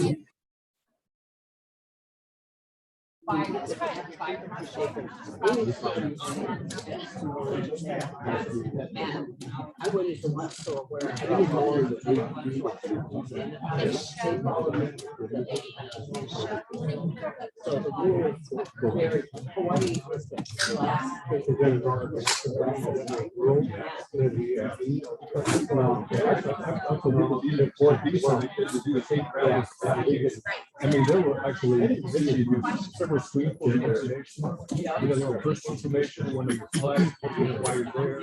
I went into one store where I didn't know so the rules were very Hawaii was the I mean, there were actually several screen for information. First information when you fly, why you're there.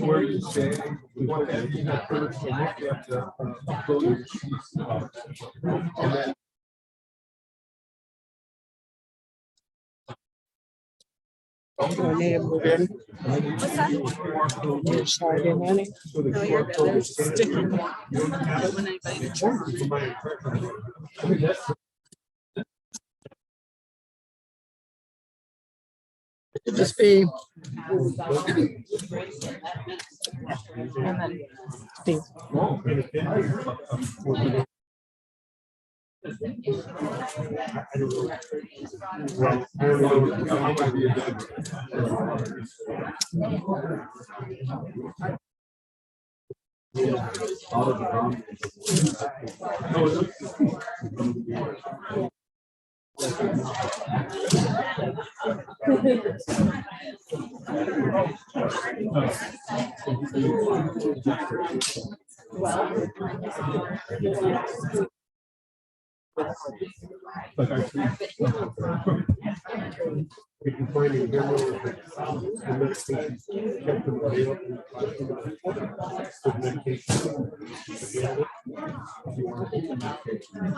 Where are you staying? We want to add that first, and then you have to upload your sheets. And then What's that? You're sorry, honey. No, you're good. There's a sticker. When anybody Just be. and then Steve. but actually, if you find a demo of the medication, kept them available, the medication available, if you want to take the medication.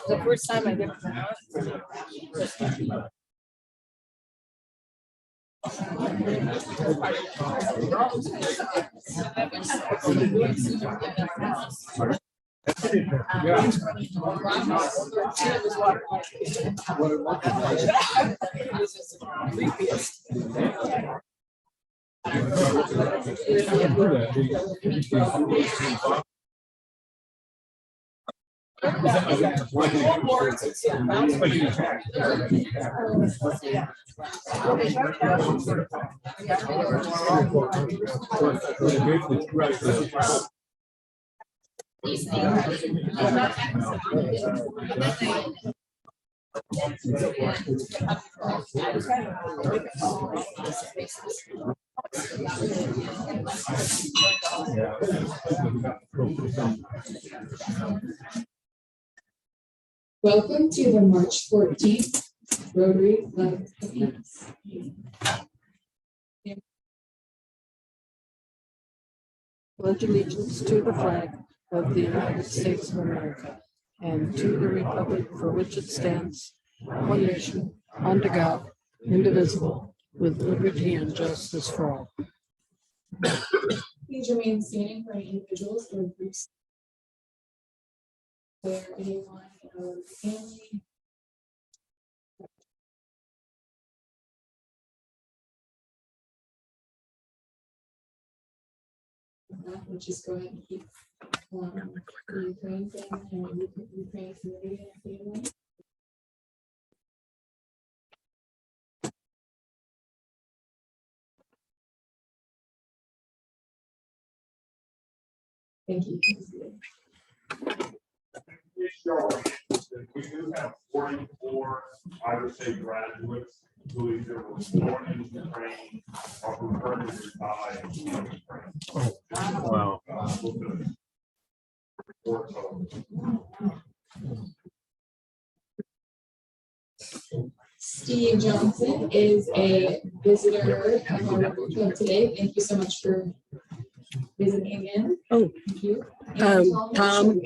the first time I did Welcome to the March 14th Rotary Club events. Pledge allegiance to the flag of the United States of America and to the republic for which it stands, one nation, under God, indivisible, with liberty and justice for all. Please remain standing for any individuals or groups where anyone or family. We'll just go ahead and keep the Ukraine family and Ukraine community and family. Thank you. We do have 44, I would say, graduates who either were born in Ukraine or who currently reside in Ukraine. Wow. Steve Johnson is a visitor of our club today. Thank you so much for visiting again. Oh, Thank you. Tom,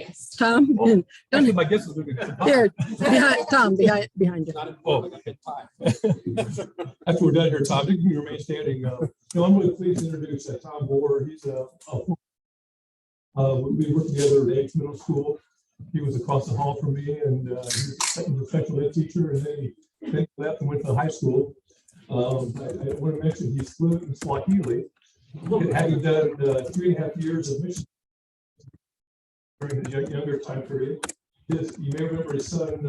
Actually, my guess is we can. here, behind, Tom, behind you. Oh. After we're done here, Tom, you can remain standing. I'm really pleased to introduce Tom Boer. He's we worked together at Eggs Middle School. He was across the hall from me, and he was a special ed teacher, and then he left and went to high school. I want to mention he's fluent in Swahili, having done 3.5 years of mission during the younger time period. You may remember his son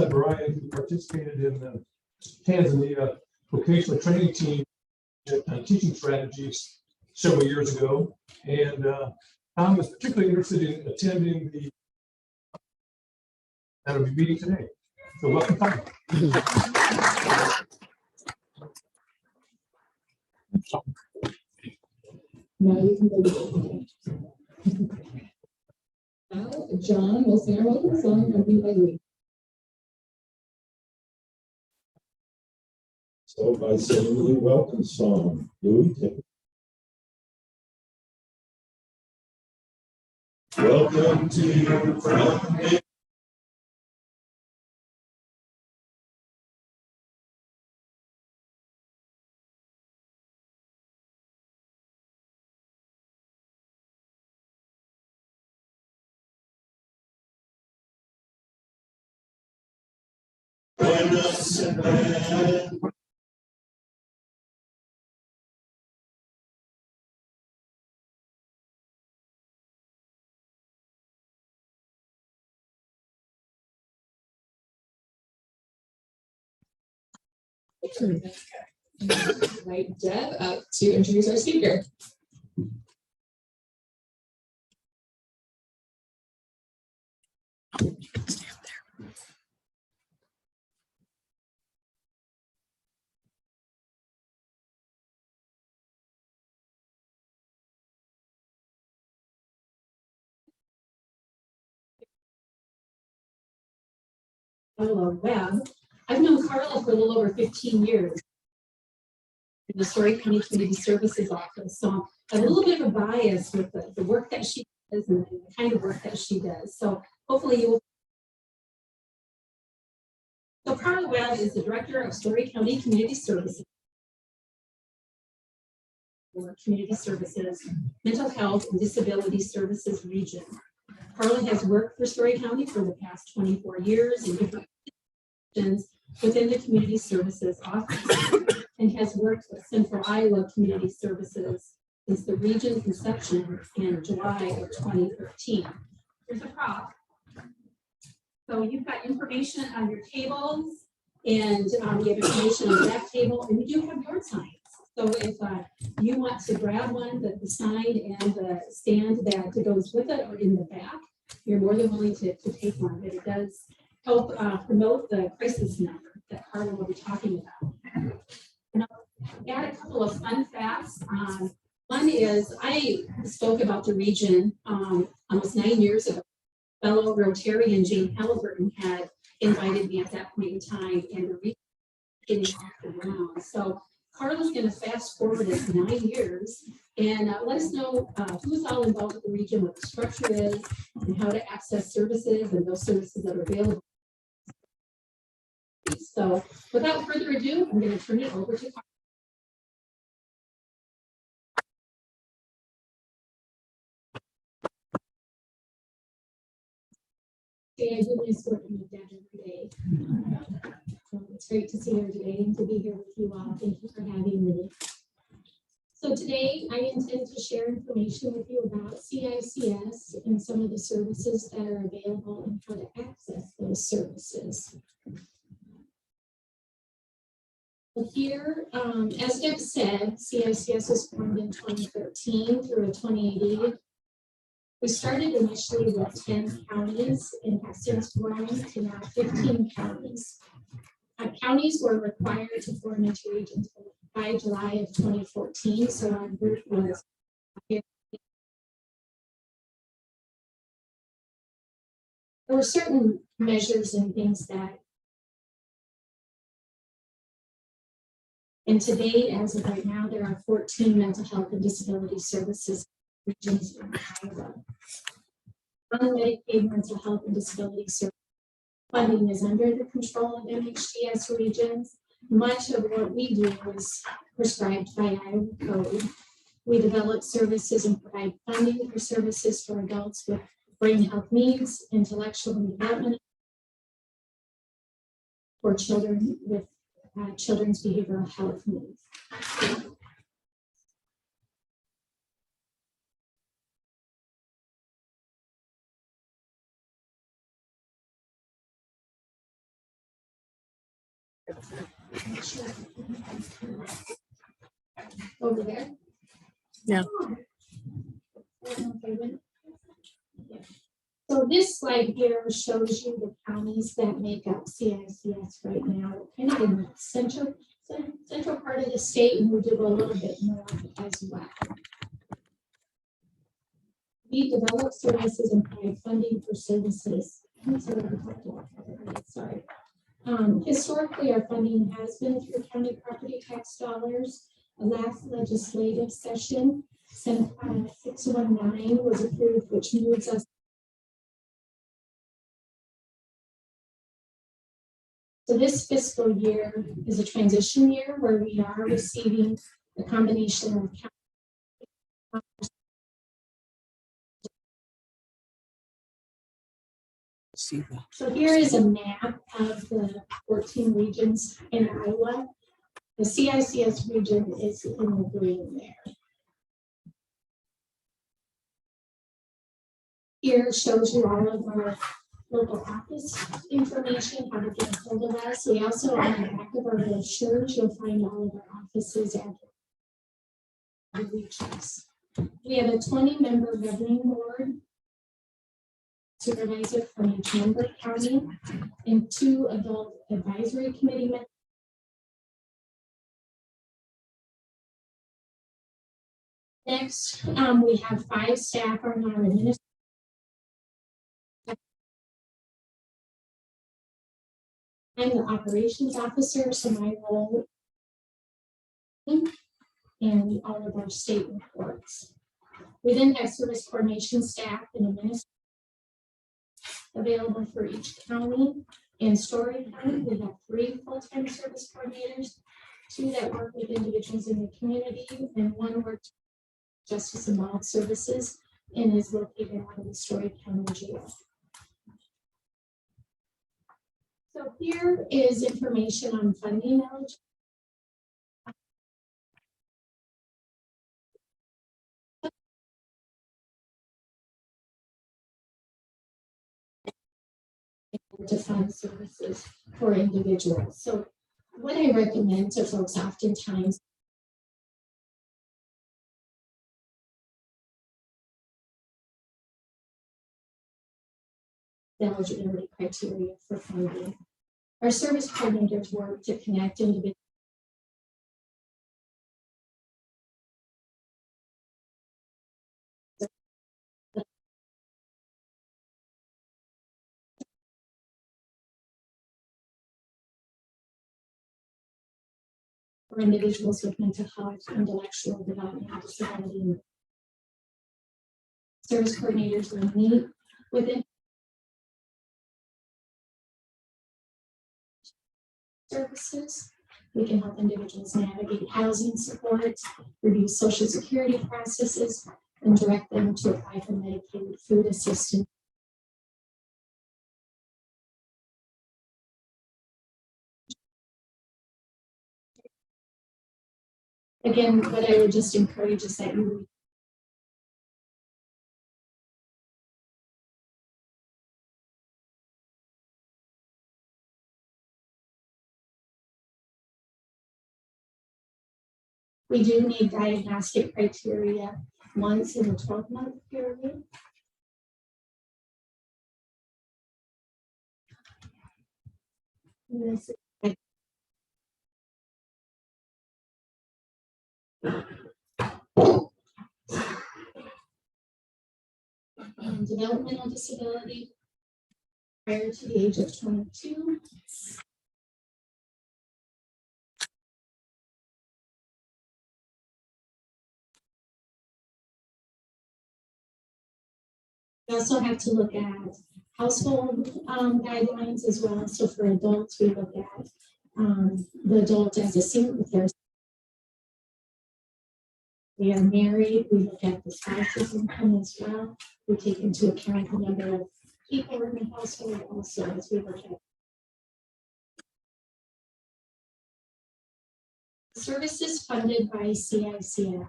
Brian, who participated in the Tanzania vocational training team teaching strategies several years ago. And Tom was particularly interested in attending that'll be meeting today. So welcome, Tom. Now you can go. Now, John will sing our welcome song and be by Louis. So by singing the welcome song, Louis, take it. Welcome to you from me. Join us in bed. Invite Deb up to introduce our speaker. Karla Webb. I've known Karla for a little over 15 years in the Story County Community Services Office. So I have a little bit of a bias with the work that she does and the kind of work that she does. So hopefully you will. So Karla Webb is the Director of Story County Community Services. For Community Services, Mental Health and Disability Services Region. Karla has worked for Story County for the past 24 years in different positions within the Community Services Office and has worked with Central Iowa Community Services since the region's inception in July of 2013. Here's a prop. So you've got information on your tables, and you have information on that table, and you do have yard signs. So if you want to grab one, the sign and the stand that goes with it are in the back, you're more than willing to take one. But it does help promote the crisis number that Karla will be talking about. And I'll add a couple of fun facts. One is I spoke about the region almost 9 years ago. Fellow Rotarian Jane Halliburton had invited me at that point in time, and the region getting off the ground. So Karla's going to fast forward us 9 years and let us know who's all involved with the region, what the structure is, and how to access services and those services that are available. So without further ado, I'm going to turn it over to Karla. I do miss working with Dad every day. It's great to see her today and to be here with you all. Thank you for having me. So today I intend to share information with you about CICS and some of the services that are available and how to access those services. Well, here, as Deb said, CICS was formed in 2013 through a 2088. We started initially with 10 counties and have since grown to now 15 counties. Counties were required to form into regions by July of 2014, so our group was there were certain measures and things that, and today, as of right now, there are 14 mental health and disability services regions in Iowa. Unmedicated mental health and disability service funding is under the control of MHDS regions. Much of what we do is prescribed by Iowa code. We develop services and provide funding for services for adults with brain health needs, intellectual and development, for children with children's behavioral health needs. Over there? Yeah. So this slide here shows you the counties that make up CICS right now, kind of in the central part of the state, and we do a little bit north as well. We develop services and provide funding for services. Sorry. Historically, our funding has been through county property tax dollars. The last legislative session, Senate 619 was approved, which moves us. So this fiscal year is a transition year where we are receiving a combination of county. So here is a map of the 14 regions in Iowa. The CICS region is in the green there. Here shows you all of our local office information, how to get a hold of us. We also, on the back of our brochures, you'll find all of our offices and regions. We have a 20-member governing board, supervisor from each member county, and 2 adult advisory committee members. Next, we have 5 staff on our administration. I'm the operations officer, so my role and all of our state reports. We then have service coordination staff and administrators available for each county. In Story County, we have 3 full-time service coordinators, 2 that work with individuals in the community, and 1 works justice involved services and is located out of the Story County Jail. So here is information on funding eligibility. to fund services for individuals. So what I recommend to folks oftentimes the eligibility criteria for funding. Our service coordinators work to connect individuals for individuals with mental health, intellectual developmental disability. Service coordinators will meet within services. We can help individuals navigate housing support, review social security processes, and direct them to apply for Medicaid food assistance. Again, what I would just encourage is that you we do need diagnostic criteria once in a 12-month period. This is developmental disability prior to the age of 22. We also have to look at household guidelines as well. So for adults, we look at the adult as a single, if they are married, we look at the spouse's income as well. We take into account the number of people in the household also as we look at services funded by CICS.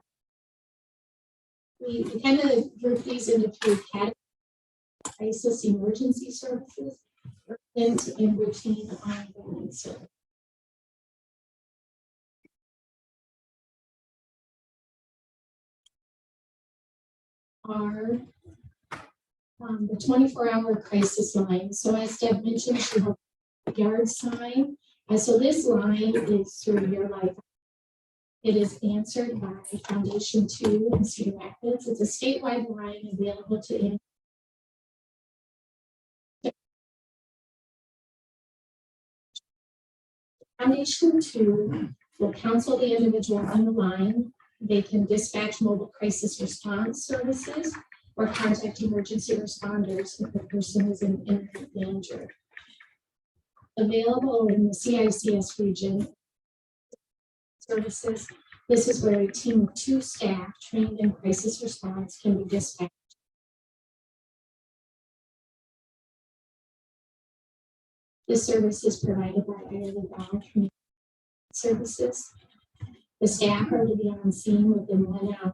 We kind of group these into three categories: crisis emergency services, urgent and routine ongoing services. Are the 24-hour crisis line. So as Deb mentioned, she has a yard sign. And so this line is through Your Life. It is answered by Foundation 2 in Cedar Rapids. It's a statewide line available to Foundation 2 will counsel the individual on the line. They can dispatch mobile crisis response services or contact emergency responders if the person is in imminent danger. Available in the CICS region services, this is where a team of 2 staff trained in crisis response can be dispatched. This service is provided by Ireland Bound Community Services. The staff are to be on scene within 1 hour.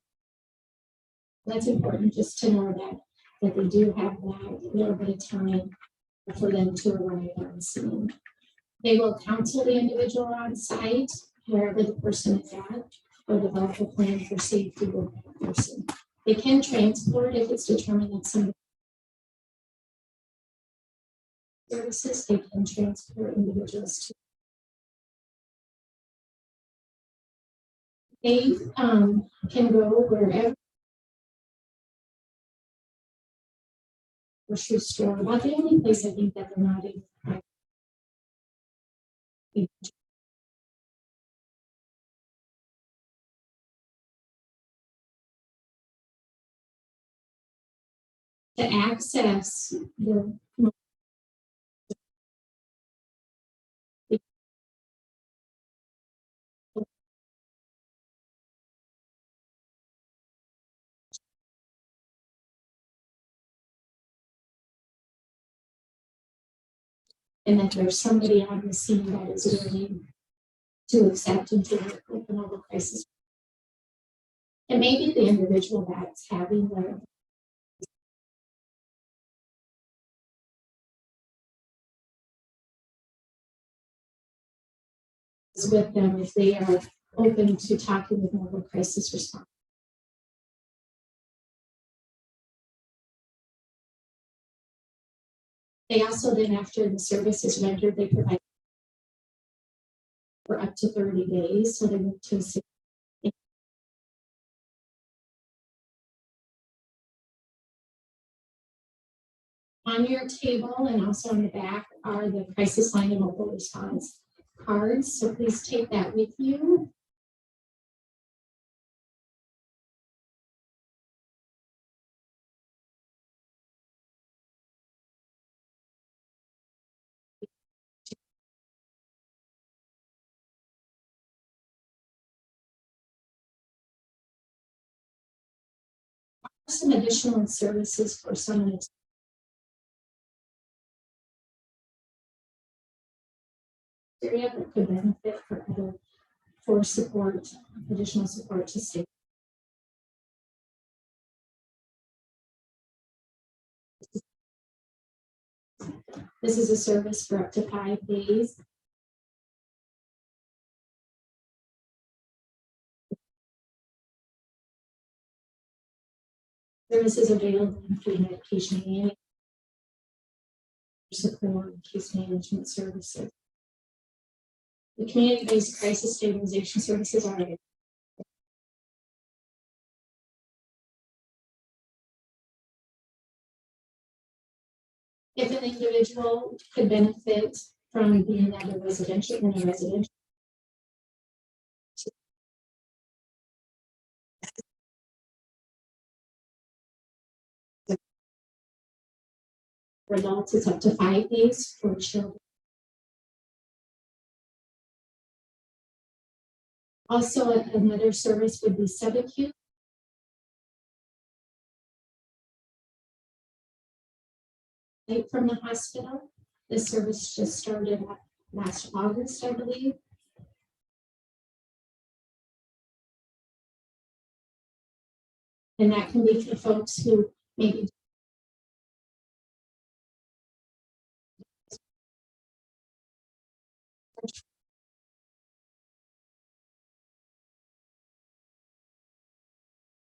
That's important just to know that they do have that little bit of time for them to arrive on scene. They will counsel the individual on site, wherever the person is at, or develop a plan for safety with that person. They can transport if it's determined that somebody services, they can transport individuals to. They can go wherever. Grocery store, about the only place I think that they're not in. To access the and that there's somebody on the scene that is willing to accept and to work with an over crisis. And maybe the individual that's having the with them if they are open to talking with mobile crisis response. They also then, after the service is rendered, they provide for up to 30 days. So they move to on your table and also on the back are the crisis line and mobile response cards. So please take that with you. Some additional services for someone area that could benefit for support, additional support to stay. This is a service for up to 5 days. Services available include medication management, support, and case management services. The community-based crisis stabilization services are if an individual could benefit from being at a residential for adults, it's up to 5 days. For children, also another service would be subacute. From the hospital. This service just started last August, I believe. And that can be for folks who maybe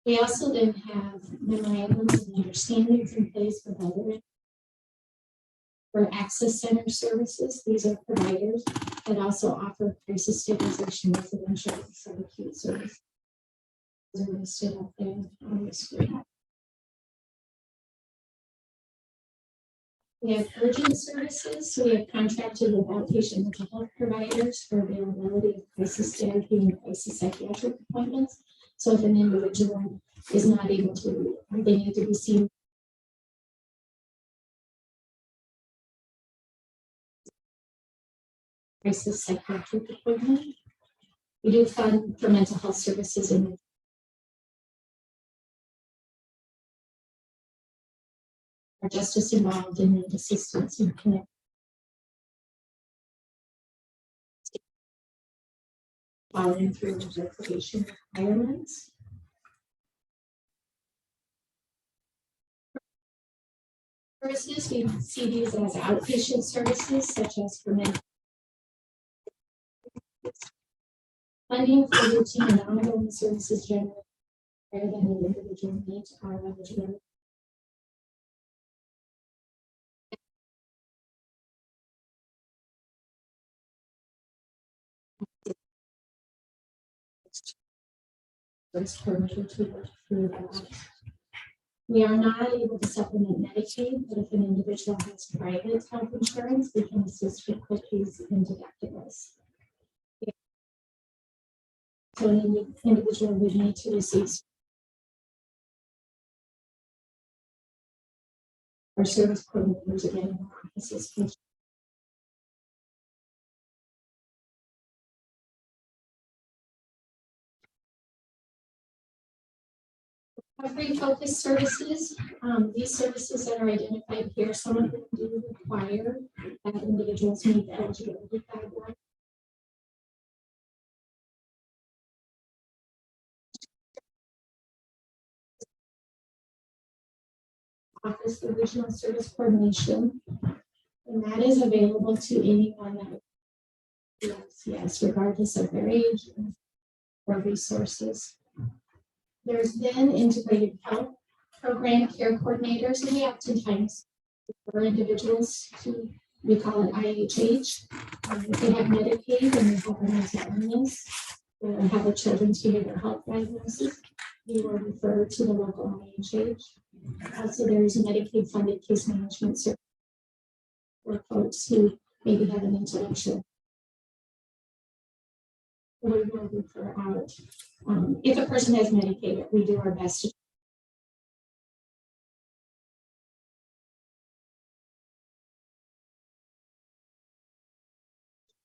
we also then have memorandums of understandings in place for veterans. For access center services, these are providers that also offer crisis stabilization residential and subacute services. These are listed up there on the screen. We have urgent services, so we have contracted with outpatient mental health providers for availability of crisis therapy and crisis psychiatric appointments. So if an individual is not able to, they need to be seen. Crisis psychiatric appointment. We do fund for mental health services and are justice involved in need assistance and connect. Following through verification requirements. Services, we see these as outpatient services, such as for mental funding for routine and ongoing services generally higher than the individual needs are eligible. We are not able to supplement Medicaid, but if an individual has private health insurance, we can assist with co-pays and deductibles. So an individual would need to receive our service coordinators again in our offices. Recovery focused services, these services that are identified here, some of them do require that individuals meet the eligibility guidelines. Office Divisional Service Coordination, and that is available to anyone that CICS, regardless of their age or resources. There's then integrated health program care coordinators, and we oftentimes for individuals to, we call it IHH. If they have Medicaid and they have a mental illness or have a children's behavioral health diagnosis, we will refer to the local IHH. Also, there's a Medicaid funded case management service for folks who maybe have an intellectual. We will refer out. If a person has Medicaid, we do our best to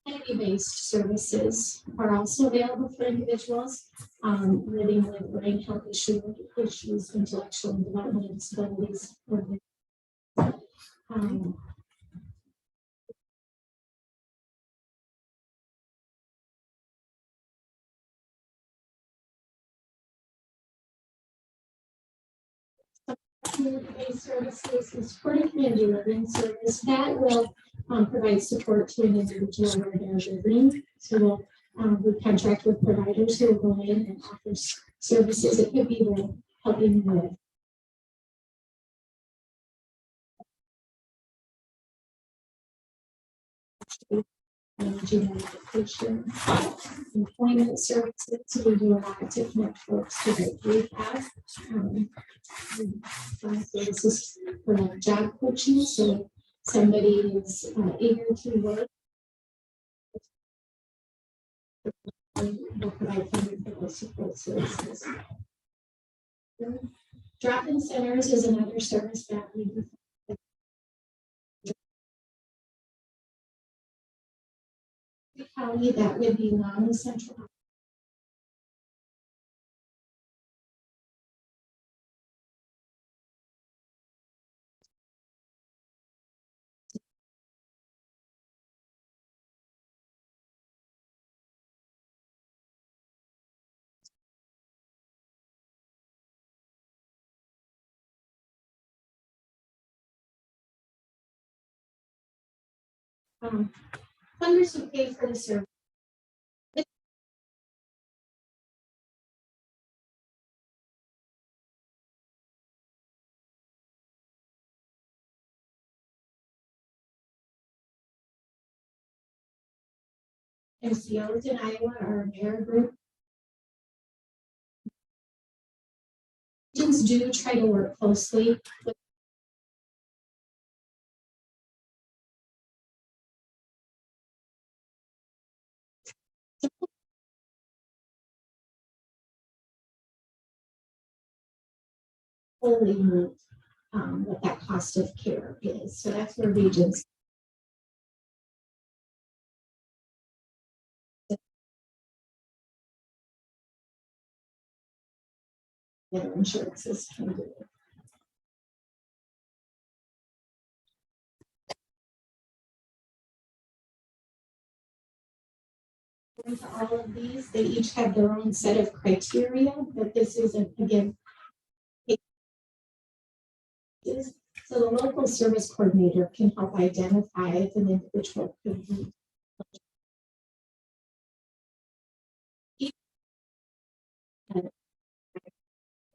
community-based services are also available for individuals living with brain health issues, intellectual and developmental disabilities. Community-based services is supporting community living service that will provide support to an individual where they're living. So we contract with providers who will go in and offer services. It could be with helping with managing medication, employment services. So we do a lot to connect folks to the rehab. Services for job coaching. So somebody is eager to work, we'll provide funding for those support services. Drop-in centers is another service that we do. County that would be non-essential. Funders who pay for the service. MCOs in Iowa are a mayor group. Regions do try to work closely with fully move what that cost of care is. So that's where regions their insurances can do it. Into all of these, they each have their own set of criteria, but this is again. So the local service coordinator can help identify if an individual could be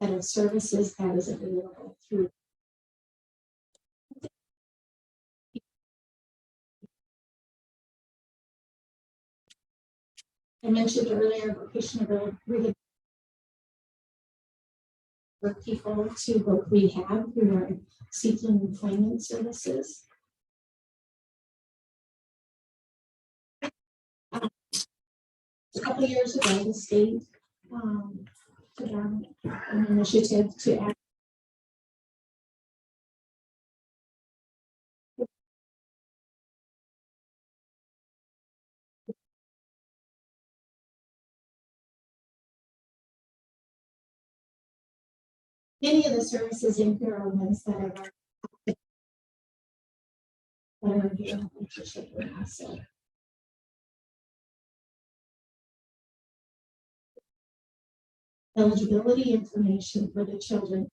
set of services that is available through. I mentioned earlier vocational rehabilitation for people to both rehab who are seeking employment services. A couple of years ago, the state took on an initiative to add many of the services in here are ones that are doing relationship with us. So eligibility information for the children.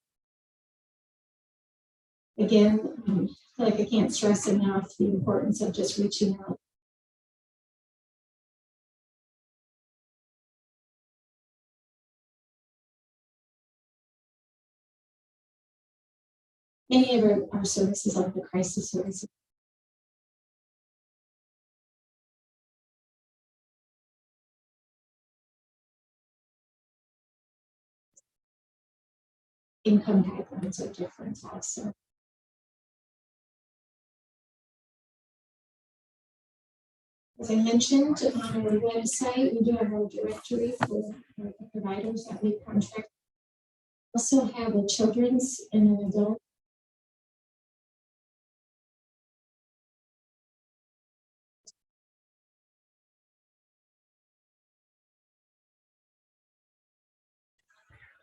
Again, I feel like I can't stress enough the importance of just reaching out Many of our services, like the crisis services, income backgrounds are different also. As I mentioned, on our website, we do have a directory for the providers that we contract. Also have a children's and an adult.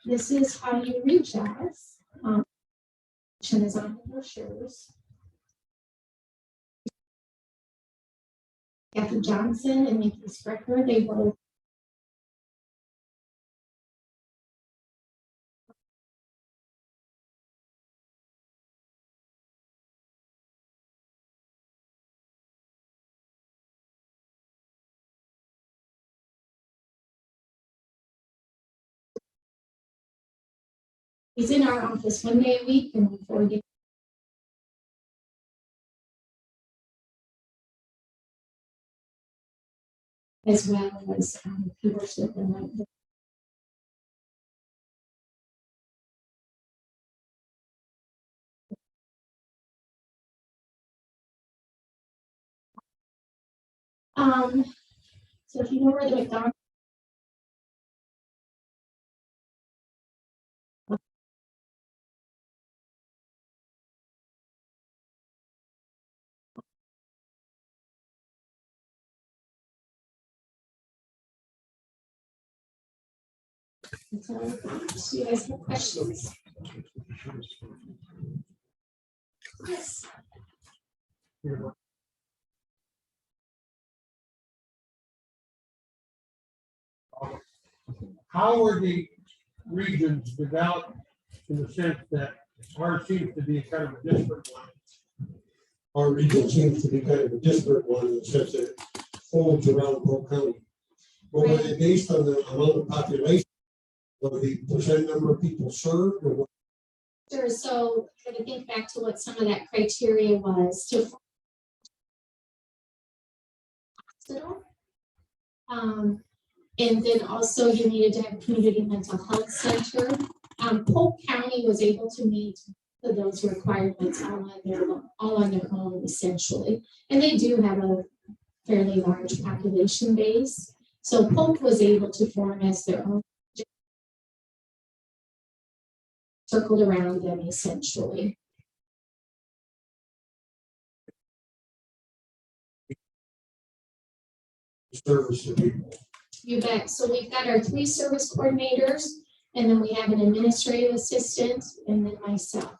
This is how you reach us. Is on the brochures. Kathy Johnson and Nikki Sprecher, they both. He's in our office 1 day a week and 4 days. As well as he works with them. So if you know where the McDonald's. So you guys have questions? Yes. How are the regions developed in the sense that ours seems to be kind of a disparate one? Our region seems to be kind of a disparate one in the sense that it folds around Polk County. But were they based on the amount of population or the percent number of people served, or what? Sure. So kind of think back to what some of that criteria was to hospital. And then also you needed to have a community mental health center. Polk County was able to meet those requirements all on their own, essentially. And they do have a fairly large population base. So Polk was able to form as their own, circled around them, essentially. Service to people. You bet. So we've got our 3 service coordinators, and then we have an administrative assistant, and then myself.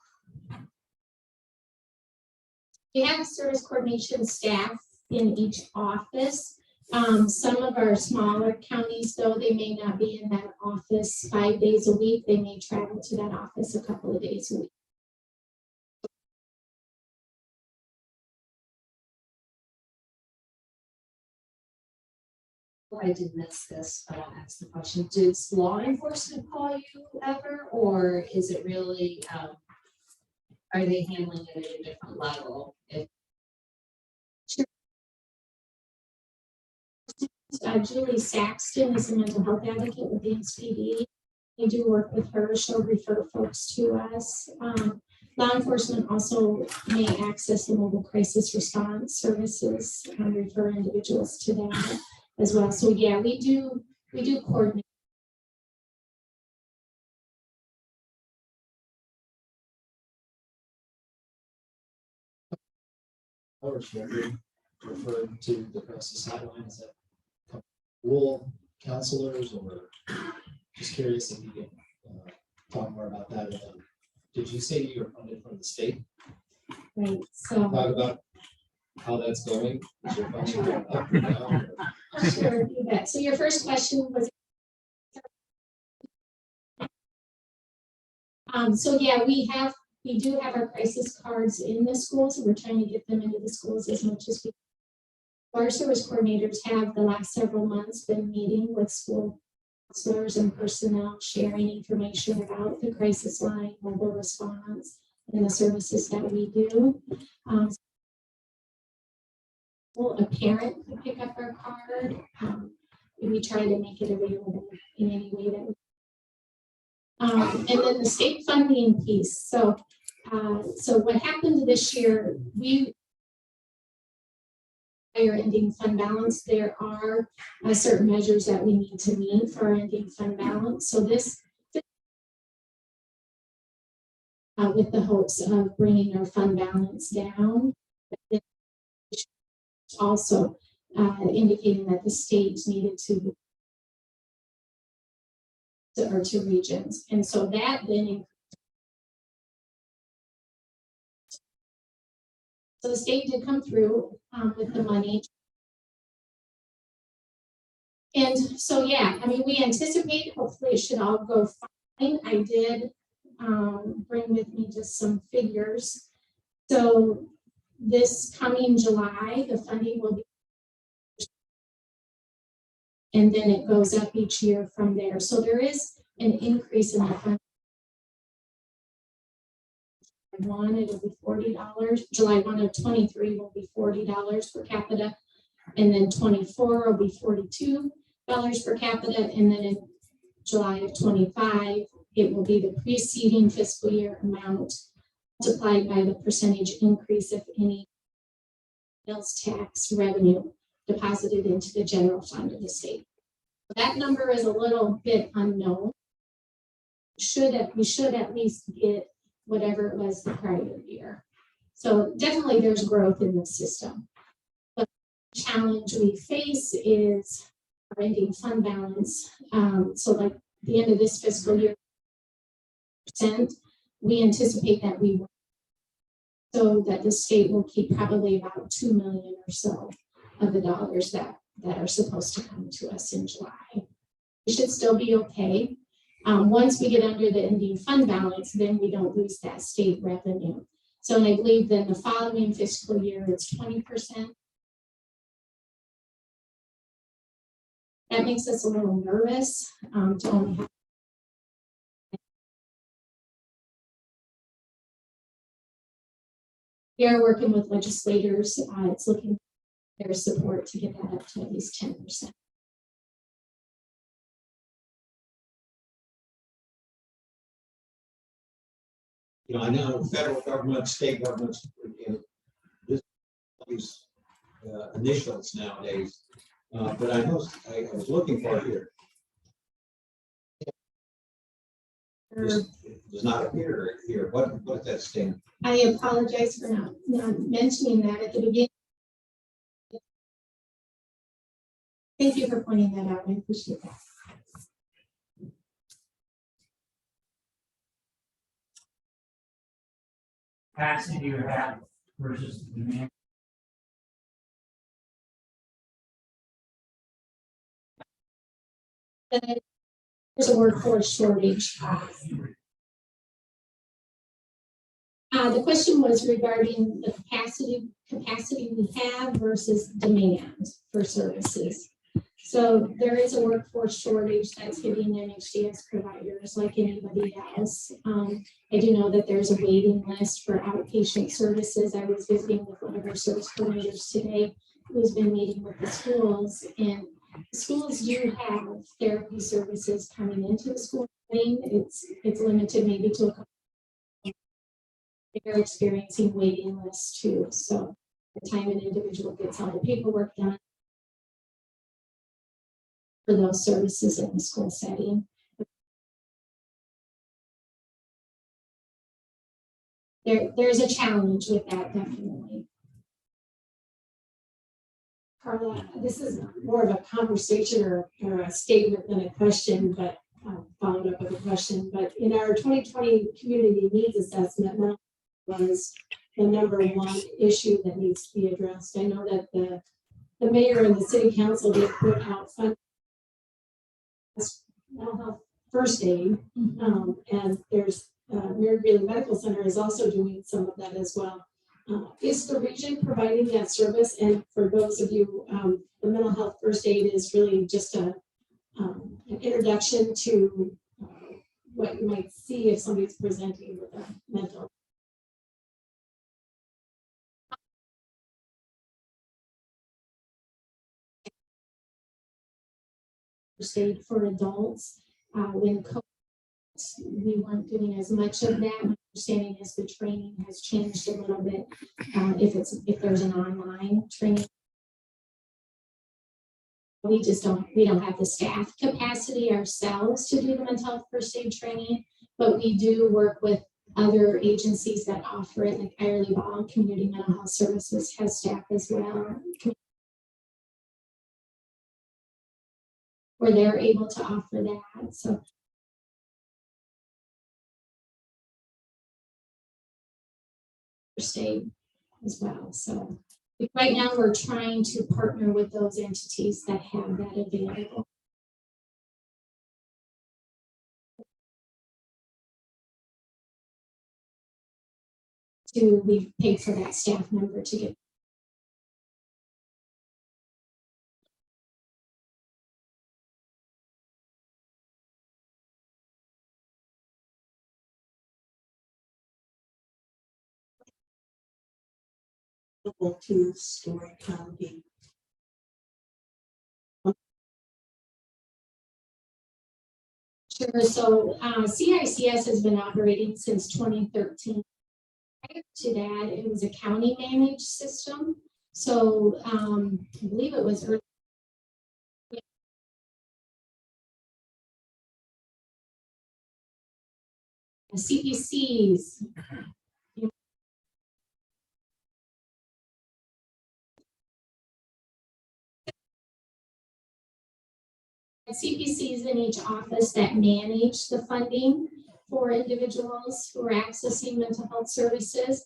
We have a service coordination staff in each office. Some of our smaller counties, though, they may not be in that office 5 days a week. They may travel to that office a couple of days a week. I did miss this, but I'll ask the question. Does law enforcement call you ever, or is it really, are they handling it at a different level? Julie Saxton is a mental health advocate with the SPD. We do work with her. She'll refer folks to us. Law enforcement also may access the mobile crisis response services and refer individuals to that as well. So yeah, we do coordinate. I was wondering, referring to the crisis hotline, is that rural counselors, or just curious if you could talk more about that? Did you say you were funded from the state? Right. So talk about how that's going. Is your funding going up or down? Sure, you bet. So your first question was. So yeah, we do have our crisis cards in the schools, and we're trying to get them into the schools as much as we can. Our service coordinators have the last several months been meeting with school counselors and personnel, sharing information about the crisis line, mobile response, in the services that we do. Well, a parent could pick up our card. We try to make it available in any way that we and then the state funding piece. So what happened this year, our ending fund balance, there are certain measures that we need to meet for our ending fund balance. So this with the hopes of bringing our fund balance down. Also indicating that the state needed to regions. And so that then, so the state did come through with the money. And so, yeah, I mean, we anticipate hopefully it should all go fine. I did bring with me just some figures. So this coming July, the funding will be, and then it goes up each year from there. So there is an increase in the fund. One, it'll be $40. July 1 of 23 will be $40 per capita. And then 24 will be $42 per capita. And then in July of 25, it will be the preceding fiscal year amount multiplied by the percentage increase, if any, sales tax revenue deposited into the general fund of the state. That number is a little bit unknown. We should at least get whatever it was the prior year. So definitely there's growth in the system. But the challenge we face is our ending fund balance. So like the end of this fiscal year, we anticipate that we will, so that the state will keep probably about $2 million or so of the dollars that are supposed to come to us in July. We should still be okay. Once we get under the ending fund balance, then we don't lose that state revenue. So, and I believe then the following fiscal year, it's 20%. That makes us a little nervous to only have. We are working with legislators. It's looking for their support to get that up to at least 10%. You know, I know federal government, state governments, you know, these initials nowadays, but I was looking for it here. This does not appear here. What does that stand? I apologize for not mentioning that at the beginning. Thank you for pointing that out. I appreciate that. Capacity you have versus the demand. There's a workforce shortage. The question was regarding the capacity we have versus demand for services. So there is a workforce shortage that's hitting NHDS providers like anybody else. I do know that there's a waiting list for outpatient services. I was visiting with one of our service coordinators today who's been meeting with the schools, and schools do have therapy services coming into the school. It's limited maybe to a couple. They're experiencing waiting lists too. So the time an individual gets all the paperwork done for those services in the school setting. There's a challenge with that, definitely. Karla, this is more of a conversation or a statement than a question, but followed up with a question. But in our 2020 community needs assessment, mental health was the #1 issue that needs to be addressed. I know that the mayor and the city council did put out funding mental health first aid, and there's Mary Greeley Medical Center is also doing some of that as well. Is the region providing that service? And for those of you, the mental health first aid is really just an introduction to what you might see if somebody's presenting with a mental first aid for adults. When we weren't doing as much of that. My understanding is the training has changed a little bit. If there's an online training, we don't have the staff capacity ourselves to do the mental health first aid training, but we do work with other agencies that offer it, like Ireland Ball Community Mental Health Services has staff as well, where they're able to offer that. So first aid as well. So right now we're trying to partner with those entities that have that available. We paid for that staff member to get. To Story County. Sure. So CICS has been operating since 2013. Prior to that, it was a county managed system. So I believe it was early. CPCs. CPCs in each office that manage the funding for individuals who are accessing mental health services.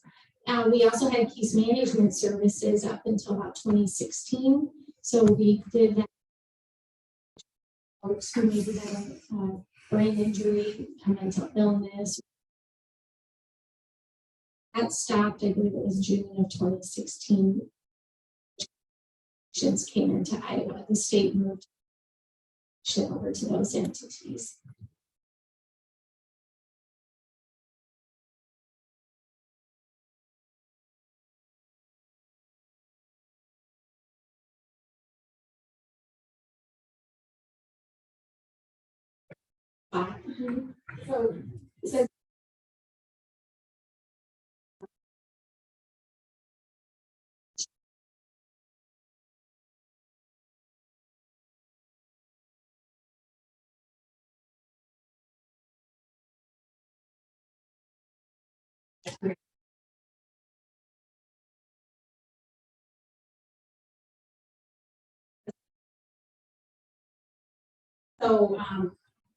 We also had case management services up until about 2016. So we did that. Folks who maybe had a brain injury, a mental illness. That stopped, I believe it was June of 2016. Came into Iowa. The state moved over to those entities. So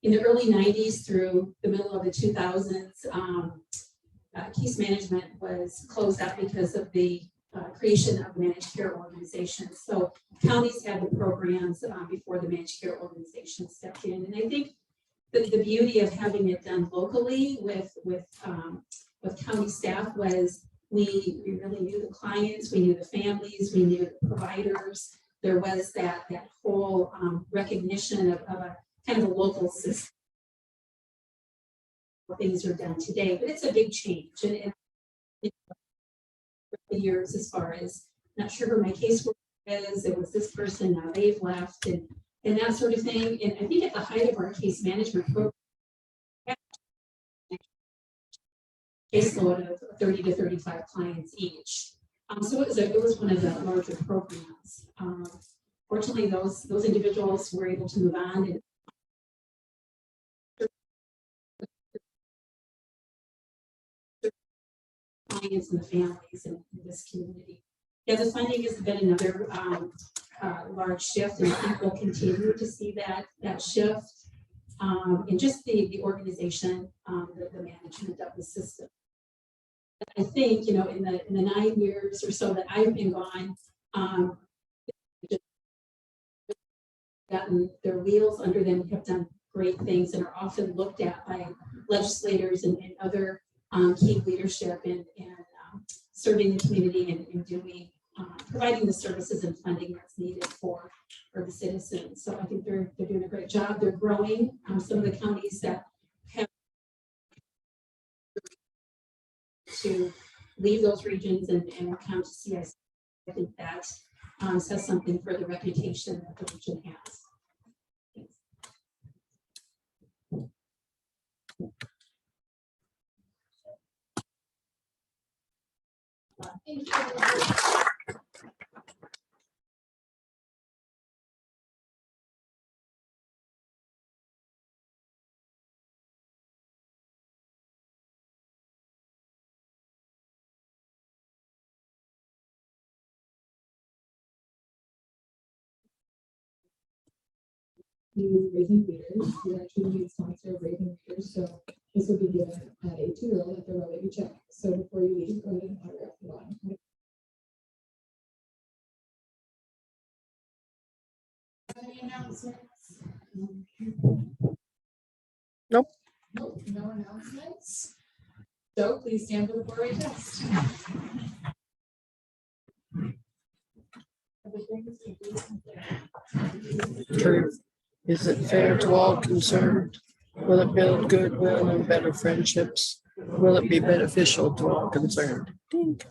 in the early 90s through the middle of the 2000s, case management was closed out because of the creation of managed care organizations. So counties had the programs before the managed care organizations stepped in. And I think that the beauty of having it done locally with county staff was we really knew the clients, we knew the families, we knew the providers. There was that whole recognition of a kind of a local system. Things are done today, but it's a big change. And years as far as not sure who my caseworker is, it was this person, now they've left, and that sort of thing. And I think at the height of our case management program, caseload of 30 to 35 clients each. So it was one of the larger programs. Fortunately, those individuals were able to move on and clients and the families in this community. Yeah, the funding has been another large shift, and I think we'll continue to see that shift in just the organization, the management of the system. I think, in the 9 years or so that I've been gone, gotten their wheels under them, have done great things, and are often looked at by legislators and other key leadership in serving the community and doing providing the services and funding that's needed for the citizens. So I think they're doing a great job. They're growing. Some of the counties that have to leave those regions and come to CICS, I think that says something for the reputation that the region has. Thanks. use Raising Readers. We actually need sponsor of Raising Readers, so this will be given at a 2-year-old at the row that you check. So before you leave, go ahead and autograph the bottom. Any announcements? Nope. Nope, no announcements. So please stand for the 4-way test. Kurt, is it fair to all concerned? Will it build goodwill and better friendships? Will it be beneficial to all concerned? Dink.